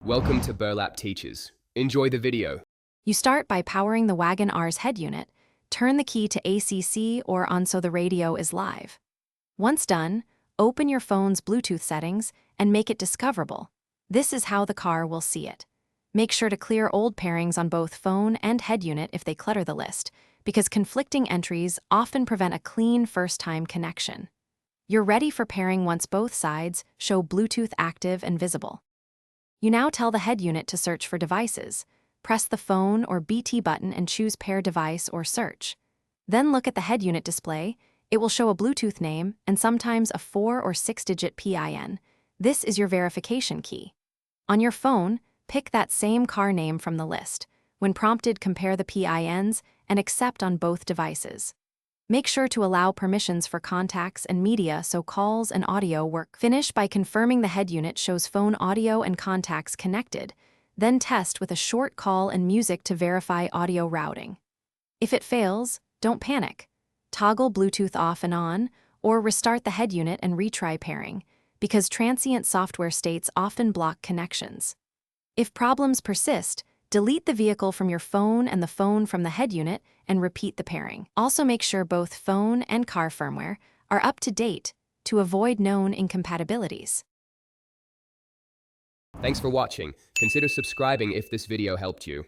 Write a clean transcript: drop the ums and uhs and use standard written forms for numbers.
Welcome to Burlap Teachers. Enjoy the video. You start by powering the Wagon R's head unit. Turn the key to ACC or on so the radio is live. Once done, open your phone's Bluetooth settings and make it discoverable. This is how the car will see it. Make sure to clear old pairings on both phone and head unit if they clutter the list, because conflicting entries often prevent a clean first-time connection. You're ready for pairing once both sides show Bluetooth active and visible. You now tell the head unit to search for devices. Press the phone or BT button and choose Pair Device or Search. Then look at the head unit display. It will show a Bluetooth name and sometimes a 4 or 6-digit PIN. This is your verification key. On your phone, pick that same car name from the list. When prompted, compare the PINs and accept on both devices. Make sure to allow permissions for contacts and media so calls and audio work. Finish by confirming the head unit shows phone audio and contacts connected. Then test with a short call and music to verify audio routing. If it fails, don't panic. Toggle Bluetooth off and on, or restart the head unit and retry pairing, because transient software states often block connections. If problems persist, delete the vehicle from your phone and the phone from the head unit and repeat the pairing. Also make sure both phone and car firmware are up to date to avoid known incompatibilities. Thanks for watching. Consider subscribing if this video helped you.